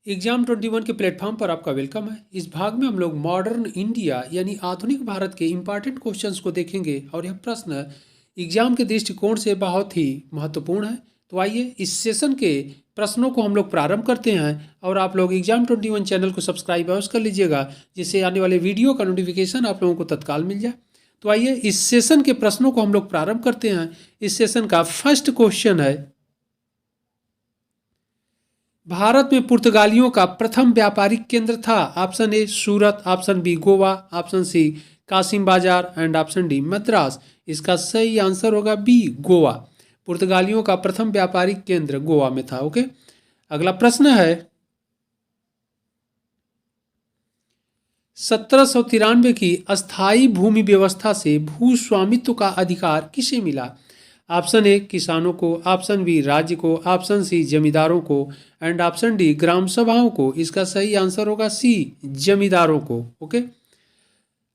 Exam 21 के platform पर आपका वेलकम है। इस भाग में हम लोग मॉडर्न इंडिया यानी आधुनिक भारत के इम्पॉर्टेंट क्वेश्चंस को देखेंगे और यह प्रश्न एग्जाम के दृष्टिकोण से बहुत ही महत्वपूर्ण है। तो आइए इस सेशन के प्रश्नों को हम लोग प्रारंभ करते हैं और आप लोग एग्जाम 21 चैनल को सब्सक्राइब अवश्य कर लीजिएगा, जिससे आने वाले वीडियो का नोटिफिकेशन आप लोगों को तत्काल मिल जाए। तो आइए इस सेशन के प्रश्नों को हम लोग प्रारंभ करते हैं। इस सेशन का फर्स्ट क्वेश्चन है, भारत में पुर्तगालियों का प्रथम व्यापारिक केंद्र था। Option A Surat, option B Goa, option C Kasim Bazar and option D Madras. इसका सही आंसर होगा बी गोवा। पुर्तगालियों का प्रथम व्यापारिक केंद्र गोवा में था। ओके, अगला प्रश्न है, 1793 की अस्थाई भूमि व्यवस्था से भू स्वामित्व का अधिकार किसे मिला। ऑप्शन ए किसानों को, ऑप्शन बी राज्य को, ऑप्शन सी जमींदारों को एंड ऑप्शन डी ग्राम सभाओं को। इसका सही आंसर होगा सी जमींदारों को। ओके,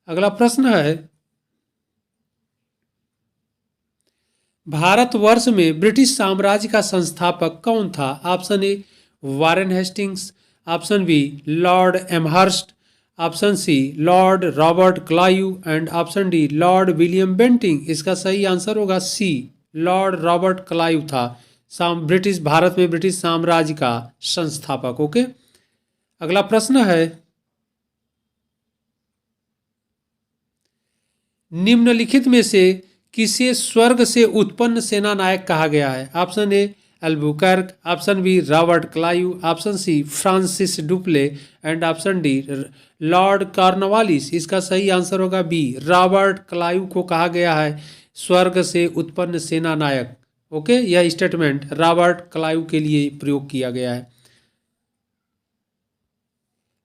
अगला प्रश्न है, भारतवर्ष में ब्रिटिश साम्राज्य का संस्थापक कौन था। Option A Warren Hastings, option B Lord Amherst, option C Lord Robert Clive and option D Lord William Bentinck. इसका सही आंसर होगा सी लॉर्ड रॉबर्ट क्लाइव था ब्रिटिश भारत में ब्रिटिश साम्राज्य का संस्थापक। ओके, अगला प्रश्न है, निम्नलिखित में से किसे स्वर्ग से उत्पन्न सेना नायक कहा गया है। Option A Albuquerque, option B Robert Clive, option C Francis Dupleix and option D Lord Cornwallis. इसका सही आंसर होगा बी रॉबर्ट क्लाइव को कहा गया है स्वर्ग से उत्पन्न सेना नायक। ओके, यह स्टेटमेंट रॉबर्ट क्लाइव के लिए प्रयोग किया गया है।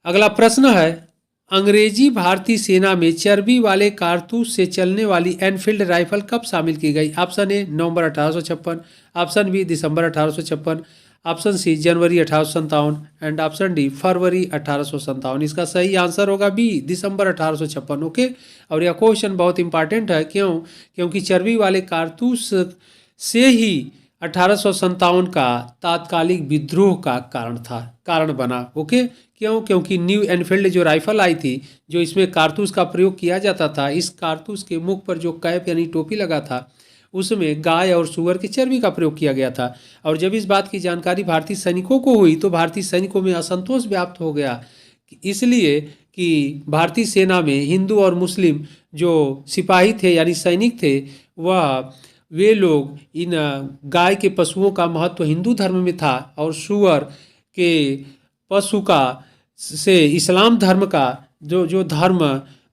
अगला प्रश्न है, अंग्रेजी भारतीय सेना में चर्बी वाले कारतूस से चलने वाली एनफील्ड राइफल कब शामिल की गई। ऑप्शन ए नवंबर 1856, ऑप्शन बी दिसंबर 1856, ऑप्शन सी जनवरी 1857 एंड ऑप्शन डी फरवरी 1857। इसका सही आंसर होगा बी दिसंबर 1856। ओके, और यह क्वेश्चन बहुत इंपॉर्टेंट है। क्योंकि चर्बी वाले कारतूस से ही 1857 का तात्कालिक विद्रोह का कारण बना। ओके, क्योंकि न्यू एनफील्ड जो राइफल आई थी, जो इसमें कारतूस का प्रयोग किया जाता था, इस कारतूस के मुख पर जो कैप यानी टोपी लगा था, उसमें गाय और सुअर की चर्बी का प्रयोग किया गया था। और जब इस बात की जानकारी भारतीय सैनिकों को हुई तो भारतीय सैनिकों में असंतोष व्याप्त हो गया, इसलिए कि भारतीय सेना में हिंदू और मुस्लिम जो सिपाही थे यानी सैनिक थे, वे लोग इन गाय के पशुओं का महत्व हिंदू धर्म में था और सुअर के पशु का से इस्लाम धर्म का जो धर्म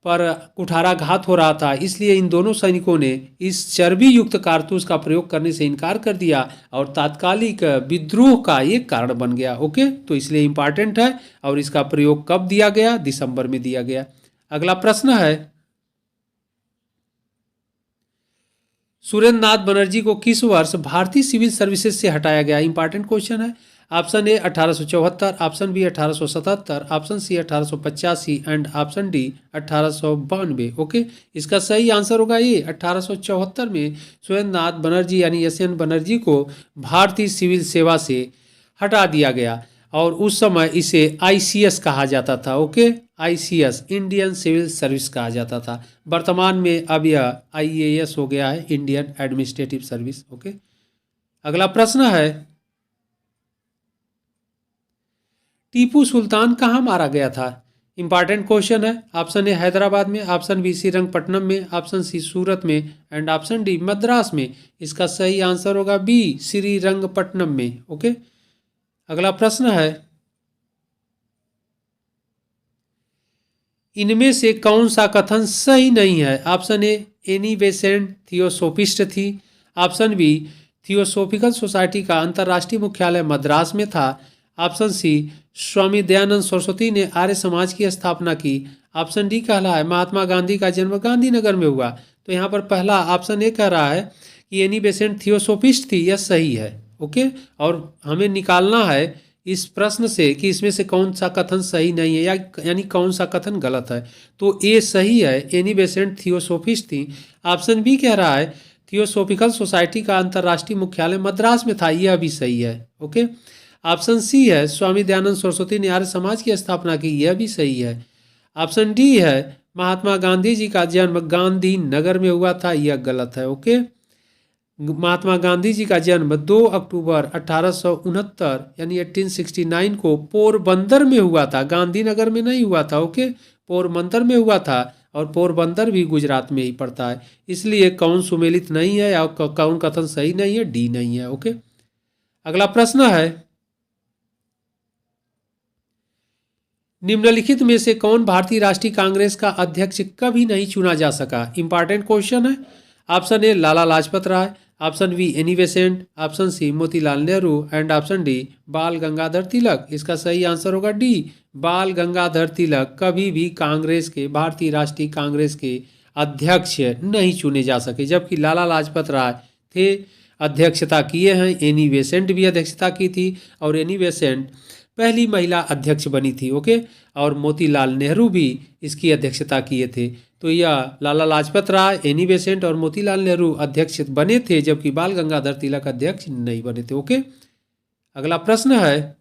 पर कुठाराघात हो रहा था, इसलिए इन दोनों सैनिकों ने इस चर्बी युक्त कारतूस का प्रयोग करने से इनकार कर दिया और तात्कालिक विद्रोह का एक कारण बन गया। ओके, तो इसलिए इम्पॉर्टेंट है और इसका प्रयोग कब दिया गया, दिसंबर में दिया गया। अगला प्रश्न है, सुरेंद्र नाथ बनर्जी को किस वर्ष भारतीय सिविल सर्विसेज से हटाया गया। इंपॉर्टेंट क्वेश्चन है। Option A 1874, option B 1877, option C 1885 and option D 1892। Okay, इसका सही आंसर होगा ये 1874 में सुरेंद्र नाथ बनर्जी यानी एस.एन. बनर्जी को भारतीय सिविल सेवा से हटा दिया गया और उस समय इसे ICS कहा जाता था। Okay, ICS Indian civil service कहा जाता था। वर्तमान में अब यह IAS हो गया है, इंडियन एडमिनिस्ट्रेटिव सर्विस। ओके, अगला प्रश्न है, टीपू सुल्तान कहाँ मारा गया था। इंपॉर्टेंट क्वेश्चन है। ऑप्शन ए हैदराबाद में, ऑप्शन बी श्रीरंगपट्टनम में, ऑप्शन सी सूरत में एंड ऑप्शन डी मद्रास में। इसका सही आंसर होगा बी श्रीरंगपट्टनम में। ओके, अगला प्रश्न है, इनमें से कौन सा कथन सही नहीं है। ऑप्शन ए एनी बेसेंट थियोसोफिस्ट थी, ऑप्शन बी थियोसोफिकल सोसाइटी का अंतर्राष्ट्रीय मुख्यालय मद्रास में था, ऑप्शन सी स्वामी दयानंद सरस्वती ने आर्य समाज की स्थापना की, ऑप्शन डी कह रहा है महात्मा गांधी का जन्म गांधीनगर में हुआ। तो यहाँ पर पहला ऑप्शन ए कह रहा है कि एनी बेसेंट थियोसोफिस्ट थी, यह सही है। ओके, और हमें निकालना है इस प्रश्न से कि इसमें से कौन सा कथन सही नहीं है यानी कौन सा कथन गलत है। तो ए सही है, एनी बेसेंट थियोसोफिस्ट थी। ऑप्शन बी कह रहा है थियोसोफिकल सोसाइटी का अंतर्राष्ट्रीय मुख्यालय मद्रास में था, यह भी सही है। ओके, ऑप्शन सी है स्वामी दयानंद सरस्वती ने आर्य समाज की स्थापना की, यह भी सही है। ऑप्शन डी है महात्मा गांधी जी का जन्म गांधी नगर में हुआ था, यह गलत है। ओके, महात्मा गांधी जी का जन्म 2 अक्टूबर 1869 यानी 1869 को पोरबंदर में हुआ था, गांधीनगर में नहीं हुआ था। ओके, पोरबंदर में हुआ था और पोरबंदर भी गुजरात में ही पड़ता है, इसलिए कौन सुमेलित नहीं है या कौन कथन सही नहीं है, डी नहीं है। ओके, अगला प्रश्न है निम्नलिखित में से कौन भारतीय राष्ट्रीय कांग्रेस का अध्यक्ष कभी नहीं चुना जा सका। इंपॉर्टेंट क्वेश्चन है। Option A Lala Lajpat Rai, option B Annie Besant, option C Motilal Nehru and option D Bal Gangadhar तिलक। इसका सही आंसर होगा डी, बाल गंगाधर तिलक कभी भी कांग्रेस के, भारतीय राष्ट्रीय कांग्रेस के अध्यक्ष नहीं चुने जा सके, जबकि लाला लाजपत राय थे, अध्यक्षता किए हैं। एनी बेसेंट भी अध्यक्षता की थी और एनी बेसेंट पहली महिला अध्यक्ष बनी थी। ओके, और मोतीलाल नेहरू भी इसकी अध्यक्षता किए थे। तो यह लाला लाजपत राय, एनी बेसेंट और मोतीलाल नेहरू अध्यक्ष बने थे, जबकि बाल गंगाधर तिलक अध्यक्ष नहीं बने थे। ओके, अगला प्रश्न है,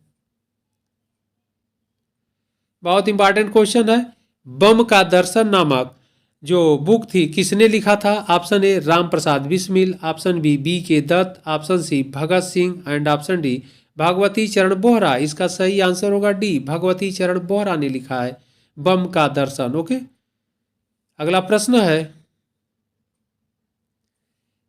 बहुत इंपॉर्टेंट क्वेश्चन है। बम का दर्शन नामक जो बुक थी किसने लिखा था। Option A Ram Prasad Bismil, option B K Dutt, option C Bhagat Singh and option D Bhagwati Charan Vohra. इसका सही आंसर होगा डी, भगवती चरण बोहरा ने लिखा है बम का दर्शन। ओके, अगला प्रश्न है,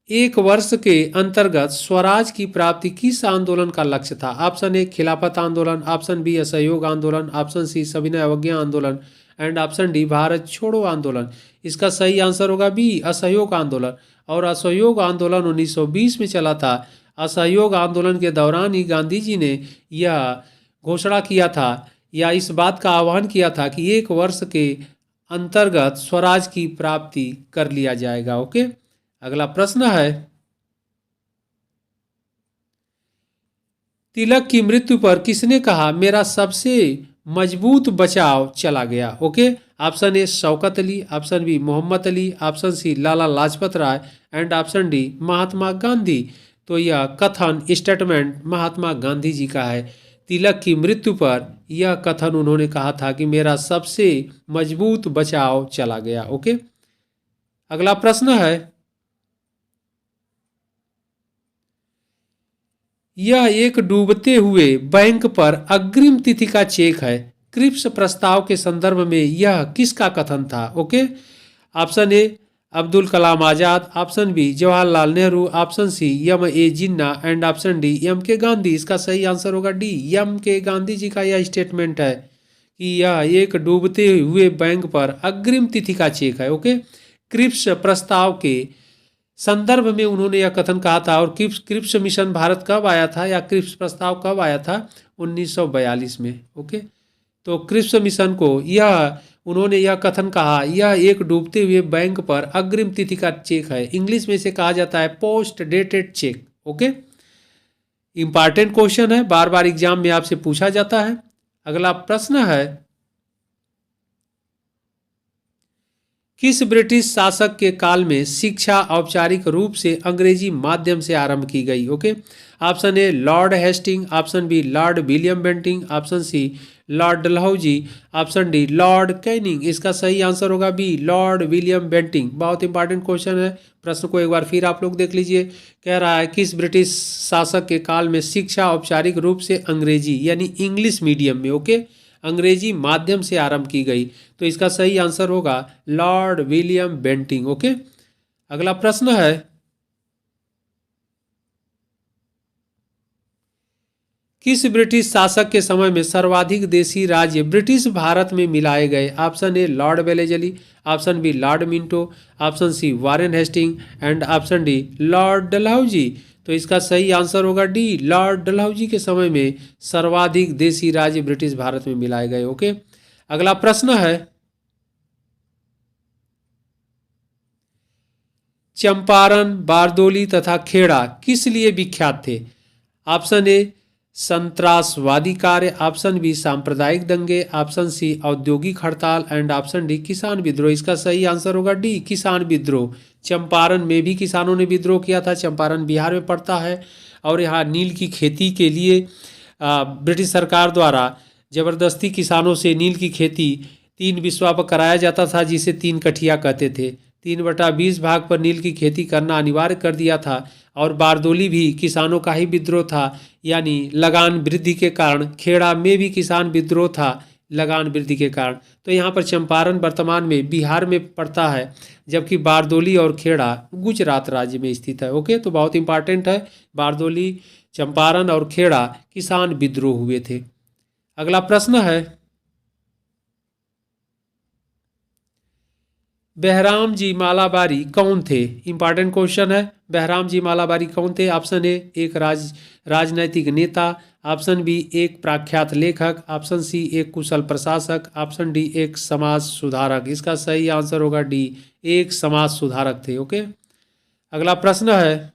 एक वर्ष के अंतर्गत स्वराज की प्राप्ति किस आंदोलन का लक्ष्य था। ऑप्शन ए खिलाफत आंदोलन, ऑप्शन बी असहयोग आंदोलन, ऑप्शन सी सविनय अवज्ञा आंदोलन एंड ऑप्शन डी भारत छोड़ो आंदोलन। इसका सही आंसर होगा बी, असहयोग आंदोलन। और असहयोग आंदोलन 1920 में चला था। असहयोग आंदोलन के दौरान ही गांधी जी ने यह घोषणा किया था या इस बात का आह्वान किया था कि एक वर्ष के अंतर्गत स्वराज की प्राप्ति कर लिया जाएगा। ओके, अगला प्रश्न है, तिलक की मृत्यु पर किसने कहा मेरा सबसे मजबूत बचाव चला गया। Okay, option A Shaukat Ali, option B Mohammad Ali, option C Lala Lajpat Rai and option D Mahatma Gandhi. तो यह कथन स्टेटमेंट महात्मा गांधी जी का है। तिलक की मृत्यु पर यह कथन उन्होंने कहा था कि मेरा सबसे मजबूत बचाव चला गया। ओके, अगला प्रश्न है, यह एक डूबते हुए बैंक पर अग्रिम तिथि का चेक है। क्रिप्स प्रस्ताव के संदर्भ में यह किसका कथन था। Okay, option A Abdul Kalam Azad, option B Jawaharlal Nehru, option C M A Jinnah and option D M K Gandhi. इसका सही आंसर होगा D, M K Gandhi ji का यह स्टेटमेंट है कि यह एक डूबते हुए बैंक पर अग्रिम तिथि का चेक है। ओके, क्रिप्स प्रस्ताव के संदर्भ में उन्होंने यह कथन कहा था। और क्रिप्स मिशन भारत कब आया था या क्रिप्स प्रस्ताव कब आया था, 1942 में। ओके, तो क्रिप्स मिशन को यह उन्होंने यह कथन कहा, यह एक डूबते हुए बैंक पर अग्रिम तिथि का चेक है। इंग्लिश में इसे कहा जाता है post dated cheque. Okay, important question है, बार बार एग्जाम में आपसे पूछा जाता है। अगला प्रश्न है, किस ब्रिटिश शासक के काल में शिक्षा औपचारिक रूप से अंग्रेजी माध्यम से आरंभ की गई। Okay, option A Lord Hastings, option B Lord William Bentinck, option C Lord Dalhousie, option D Lord Canning. इसका सही आंसर होगा बी, लॉर्ड विलियम बेंटिंग। बहुत इंपॉर्टेंट क्वेश्चन है, प्रश्न को एक बार फिर आप लोग देख लीजिए। कह रहा है किस ब्रिटिश शासक के काल में शिक्षा औपचारिक रूप से अंग्रेजी यानी इंग्लिश मीडियम में, ओके, अंग्रेजी माध्यम से आरंभ की गई। तो इसका सही आंसर होगा लॉर्ड विलियम बेंटिंग। ओके, अगला प्रश्न है, किस ब्रिटिश शासक के समय में सर्वाधिक देशी राज्य ब्रिटिश भारत में मिलाए गए। Option A Lord Wellesley, option B Lord Minto, option C Warren Hastings and option D Lord Dalhousie. तो इसका सही आंसर होगा डी, लॉर्ड डलहौजी के समय में सर्वाधिक देशी राज्य ब्रिटिश भारत में मिलाए गए। ओके, अगला प्रश्न है, चंपारण, बारदोली तथा खेड़ा किस लिए विख्यात थे। ऑप्शन ए संत्रासवादी कार्य, ऑप्शन बी सांप्रदायिक दंगे, ऑप्शन सी औद्योगिक हड़ताल एंड ऑप्शन डी किसान विद्रोह। इसका सही आंसर होगा डी, किसान विद्रोह। चंपारण में भी किसानों ने विद्रोह किया था। चंपारण बिहार में पड़ता है और यहाँ नील की खेती के लिए ब्रिटिश सरकार द्वारा ज़बरदस्ती किसानों से नील की खेती 3 बिस्वा पर कराया जाता था, जिसे 3 कठिया कहते थे। 3/20 भाग पर नील की खेती करना अनिवार्य कर दिया था। और बारदोली भी किसानों का ही विद्रोह था, यानी लगान वृद्धि के कारण। खेड़ा में भी किसान विद्रोह था लगान वृद्धि के कारण। तो यहाँ पर चंपारण वर्तमान में बिहार में पड़ता है, जबकि बारदोली और खेड़ा गुजरात राज्य में स्थित है। ओके, तो बहुत इंपॉर्टेंट है। बारदोली, चंपारण और खेड़ा किसान विद्रोह हुए थे। अगला प्रश्न है, बहराम जी मालाबारी कौन थे? इंपॉर्टेंट क्वेश्चन है। बहराम जी मालाबारी कौन थे? ऑप्शन ए एक राजनैतिक नेता, ऑप्शन बी एक प्रख्यात लेखक, ऑप्शन सी एक कुशल प्रशासक, ऑप्शन डी एक समाज सुधारक। इसका सही आंसर होगा डी, एक समाज सुधारक थे। ओके, अगला प्रश्न है,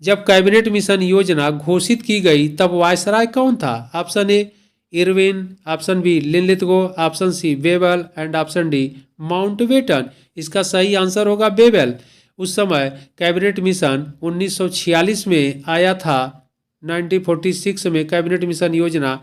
जब कैबिनेट मिशन योजना घोषित की गई तब वायसराय कौन था? Option A Irwin, option B Linlithgow, option C Wavell and option D Mountbatten. इसका सही आंसर होगा बेबल। उस समय कैबिनेट मिशन 1946 में आया था। 1946 में कैबिनेट मिशन योजना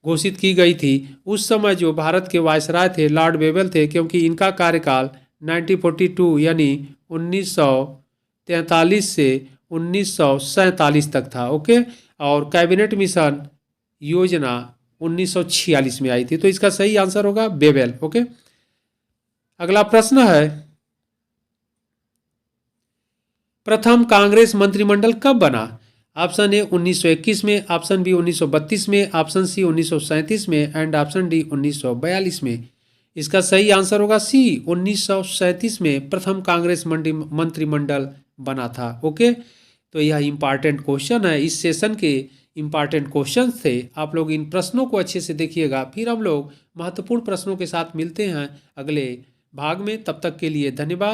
घोषित की गई थी। उस समय जो भारत के वायसराय थे लॉर्ड बेबल थे, क्योंकि इनका कार्यकाल 1942 यानी 1943 से 1947 तक था। ओके, और कैबिनेट मिशन योजना 1946 में आई थी। तो इसका सही आंसर होगा बेबल। ओके, अगला प्रश्न है, प्रथम कांग्रेस मंत्रिमंडल कब बना? ऑप्शन ए 1921 में, ऑप्शन बी 1932 में, ऑप्शन सी 1937 में एंड ऑप्शन डी 1942 में। इसका सही आंसर होगा सी, 1937 में प्रथम कांग्रेस मंत्रिमंडल बना था। ओके, तो यह इंपॉर्टेंट क्वेश्चन है। इस सेशन के इंपॉर्टेंट क्वेश्चन थे। आप लोग इन प्रश्नों को अच्छे से देखिएगा। फिर हम लोग महत्वपूर्ण प्रश्नों के साथ मिलते हैं अगले भाग में। तब तक के लिए धन्यवाद।